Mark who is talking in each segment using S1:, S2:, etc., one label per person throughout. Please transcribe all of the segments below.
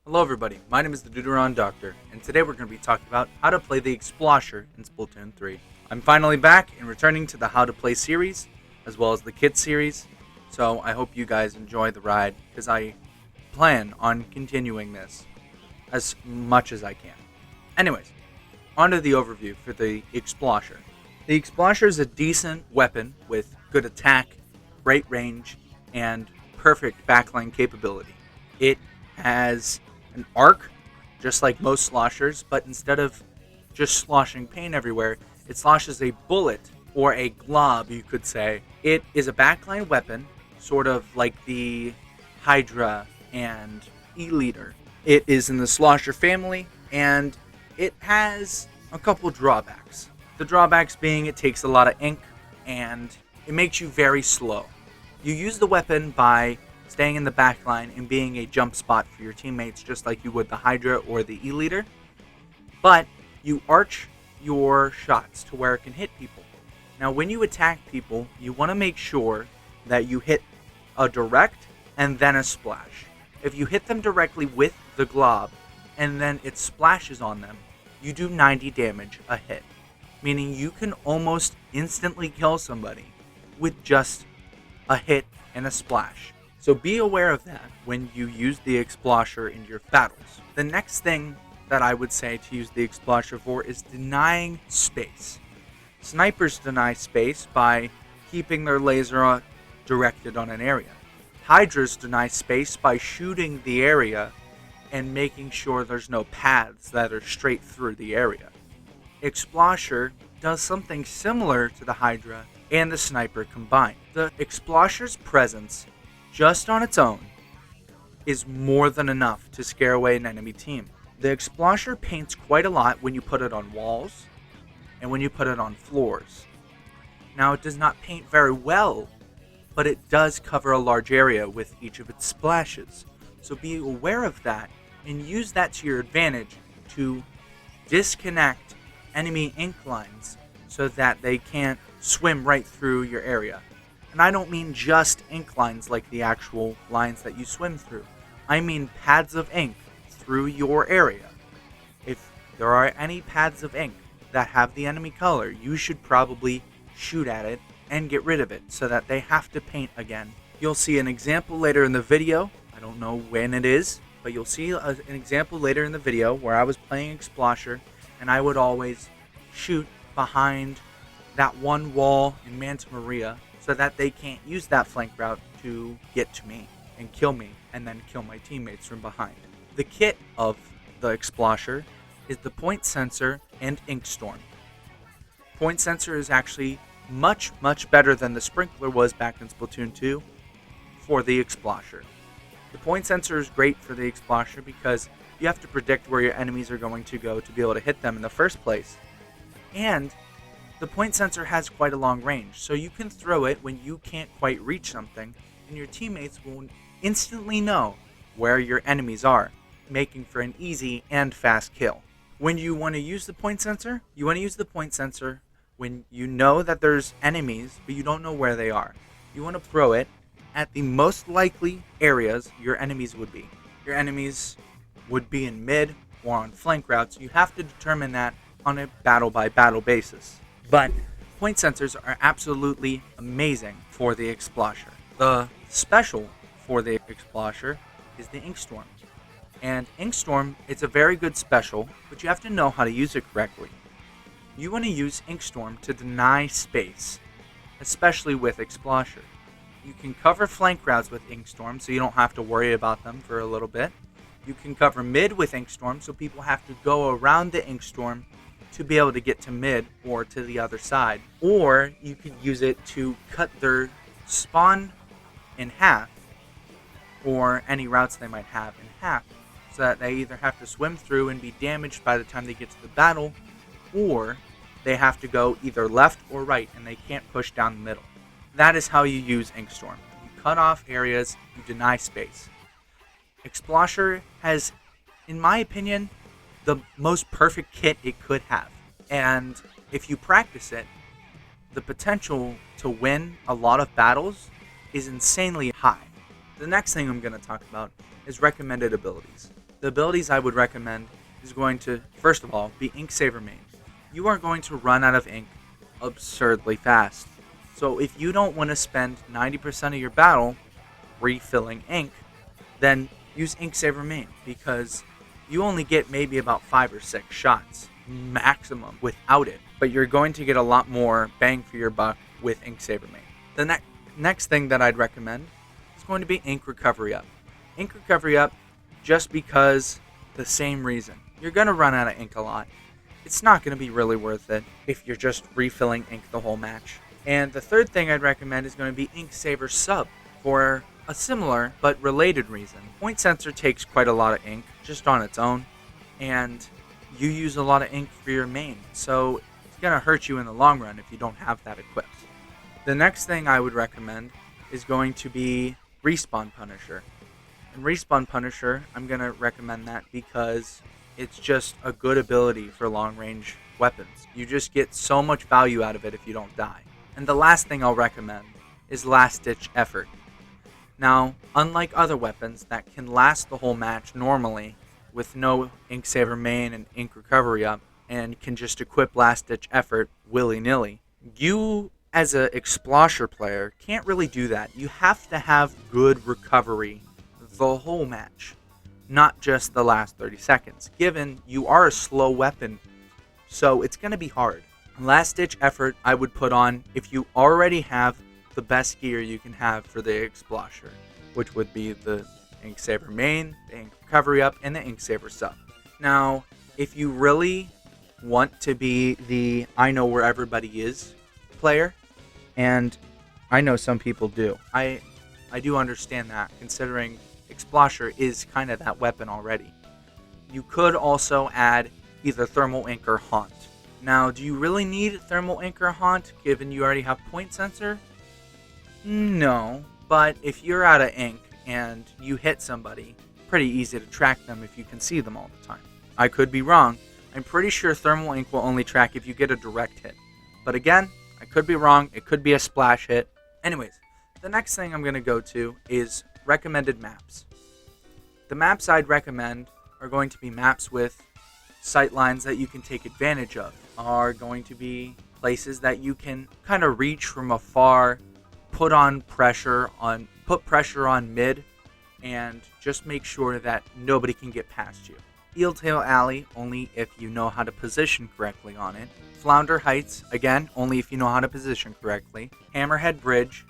S1: Hello everybody, my name is the Deuteron Doctor, and today we're going to be talking about how to play the Explosher in Splatoon 3. I'm finally back and returning to the How to Play series, as well as the Kit series, so I hope you guys enjoy the ride, because I plan on continuing this as much as I can. Anyways, on to the overview for the Explosher. The Explosher is a decent weapon with good attack, great range, and perfect backline capability. It has an arc, just like most sloshers, but instead of just sloshing paint everywhere, it sloshes a bullet, or a glob, you could say. It is a backline weapon, sort of like the Hydra and E-Leader. It is in the slosher family, and it has a couple drawbacks. The drawbacks being it takes a lot of ink, and it makes you very slow. You use the weapon by staying in the back line and being a jump spot for your teammates, just like you would the Hydra or the E-Leader. But you arch your shots to where it can hit people. Now, when you attack people, you want to make sure that you hit a direct and then a splash. If you hit them directly with the glob and then it splashes on them, you do 90 damage a hit, meaning you can almost instantly kill somebody with just a hit and a splash. So be aware of that when you use the Explosher in your battles. The next thing that I would say to use the Explosher for is denying space. Snipers deny space by keeping their laser directed on an area. Hydras deny space by shooting the area and making sure there's no paths that are straight through the area. Explosher does something similar to the Hydra and the Sniper combined. The Explosher's presence just on its own is more than enough to scare away an enemy team. The Explosher paints quite a lot when you put it on walls and when you put it on floors. Now, it does not paint very well, but it does cover a large area with each of its splashes. So be aware of that and use that to your advantage to disconnect enemy ink lines so that they can't swim right through your area. And I don't mean just ink lines like the actual lines that you swim through. I mean pads of ink through your area. If there are any pads of ink that have the enemy color, you should probably shoot at it and get rid of it so that they have to paint again. You'll see an example later in the video. I don't know when it is, but you'll see an example later in the video where I was playing Explosher and I would always shoot behind that one wall in Manta Maria so that they can't use that flank route to get to me and kill me and then kill my teammates from behind. The kit of the Explosher is the point sensor and ink storm. Point sensor is actually much better than the sprinkler was back in Splatoon 2 for the Explosher. The point sensor is great for the Explosher because you have to predict where your enemies are going to go to be able to hit them in the first place. And the point sensor has quite a long range, so you can throw it when you can't quite reach something, and your teammates will instantly know where your enemies are, making for an easy and fast kill. When you want to use the point sensor, you want to use the point sensor when you know that there's enemies, but you don't know where they are. You want to throw it at the most likely areas your enemies would be. Your enemies would be in mid or on flank routes. You have to determine that on a battle-by-battle basis. But point sensors are absolutely amazing for the Explosher. The special for the Explosher is the Ink Storm. And Ink Storm, it's a very good special, but you have to know how to use it correctly. You want to use Ink Storm to deny space, especially with Explosher. You can cover flank routes with Ink Storm, so you don't have to worry about them for a little bit. You can cover mid with Ink Storm, so people have to go around the Ink Storm to be able to get to mid or to the other side. Or you could use it to cut their spawn in half, or any routes they might have in half, so that they either have to swim through and be damaged by the time they get to the battle, or they have to go either left or right and they can't push down the middle. That is how you use Ink Storm. You cut off areas, you deny space. Explosher has, in my opinion, the most perfect kit it could have. And if you practice it, the potential to win a lot of battles is insanely high. The next thing I'm going to talk about is recommended abilities. The abilities I would recommend is going to, first of all, be Ink Saver main. You are going to run out of ink absurdly fast. So if you don't want to spend 90% of your battle refilling ink, then use Ink Saver main, because you only get maybe about 5 or 6 shots maximum without it, but you're going to get a lot more bang for your buck with Ink Saver main. The next thing that I'd recommend is going to be Ink Recovery Up. Ink Recovery Up, just because the same reason. You're going to run out of ink a lot. It's not going to be really worth it if you're just refilling ink the whole match. And the third thing I'd recommend is going to be Ink Saver Sub, for a similar but related reason. Point Sensor takes quite a lot of ink just on its own, and you use a lot of ink for your main, so it's going to hurt you in the long run if you don't have that equipped. The next thing I would recommend is going to be Respawn Punisher. And Respawn Punisher, I'm going to recommend that because it's just a good ability for long range weapons. You just get so much value out of it if you don't die. And the last thing I'll recommend is Last Ditch Effort. Now, unlike other weapons that can last the whole match normally with no Ink Saver main and Ink Recovery Up, and can just equip Last Ditch Effort willy-nilly, you as an Explosher player can't really do that. You have to have good recovery the whole match, not just the last 30 seconds, given you are a slow weapon, so it's going to be hard. Last Ditch Effort I would put on if you already have the best gear you can have for the Explosher, which would be the Ink Saver main, the Ink Recovery Up, and the Ink Saver Sub. Now, if you really want to be the I know where everybody is player, and I know some people do, I do understand that, considering Explosher is kind of that weapon already. You could also add either Thermal Ink or Haunt. Now, do you really need Thermal Ink or Haunt, given you already have Point Sensor? No, but if you're out of ink and you hit somebody, pretty easy to track them if you can see them all the time. I could be wrong. I'm pretty sure Thermal Ink will only track if you get a direct hit. But again, I could be wrong. It could be a splash hit. Anyways, the next thing I'm going to go to is recommended maps. The maps I'd recommend are going to be maps with sightlines that you can take advantage of, are going to be places that you can kind of reach from afar, put pressure on mid, and just make sure that nobody can get past you. Eel Tail Alley, only if you know how to position correctly on it. Flounder Heights, again, only if you know how to position correctly. Hammerhead Bridge,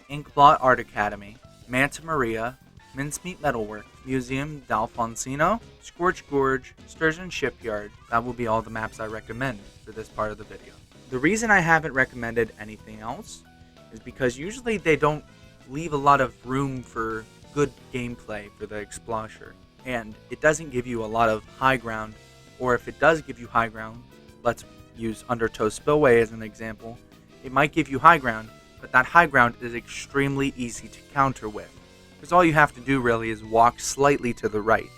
S1: Inkblot Art Academy, Manta Maria, Mincemeat Metalwork, Museum d'Alfonsino, Scorch Gorge, Sturgeon Shipyard. That will be all the maps I recommend for this part of the video. The reason I haven't recommended anything else is because usually they don't leave a lot of room for good gameplay for the Explosher, and it doesn't give you a lot of high ground, or if it does give you high ground, let's use Undertow Spillway as an example, it might give you high ground, but that high ground is extremely easy to counter with, because all you have to do really is walk slightly to the right,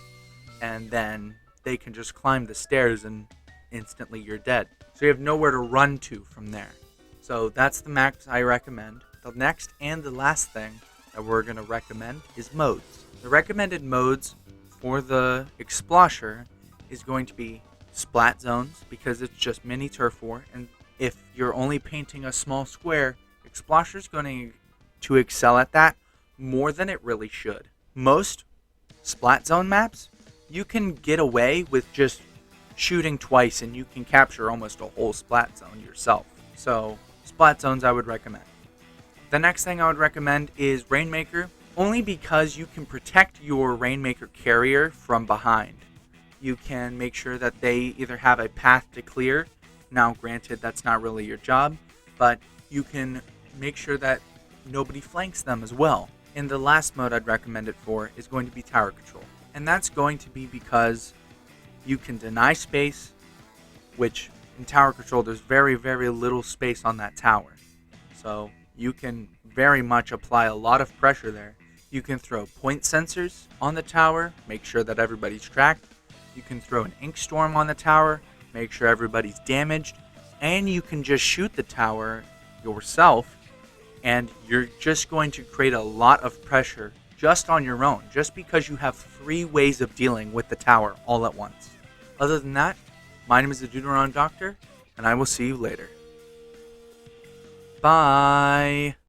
S1: and then they can just climb the stairs and instantly you're dead. So you have nowhere to run to from there. So that's the maps I recommend. The next and the last thing that we're going to recommend is modes. The recommended modes for the Explosher is going to be Splat Zones, because it's just mini turf war, and if you're only painting a small square, Explosher's going to excel at that more than it really should. Most Splat Zone maps, you can get away with just shooting twice and you can capture almost a whole Splat Zone yourself. So Splat Zones I would recommend. The next thing I would recommend is Rainmaker, only because you can protect your Rainmaker carrier from behind. You can make sure that they either have a path to clear. Now, granted, that's not really your job, but you can make sure that nobody flanks them as well. And the last mode I'd recommend it for is going to be Tower Control. And that's going to be because you can deny space, which in Tower Control there's very, very little space on that tower. So you can very much apply a lot of pressure there. You can throw point sensors on the tower, make sure that everybody's tracked. You can throw an ink storm on the tower, make sure everybody's damaged. And you can just shoot the tower yourself, and you're just going to create a lot of pressure just on your own, just because you have 3 ways of dealing with the tower all at once. Other than that, my name is the Deuteron Doctor, and I will see you later. Bye!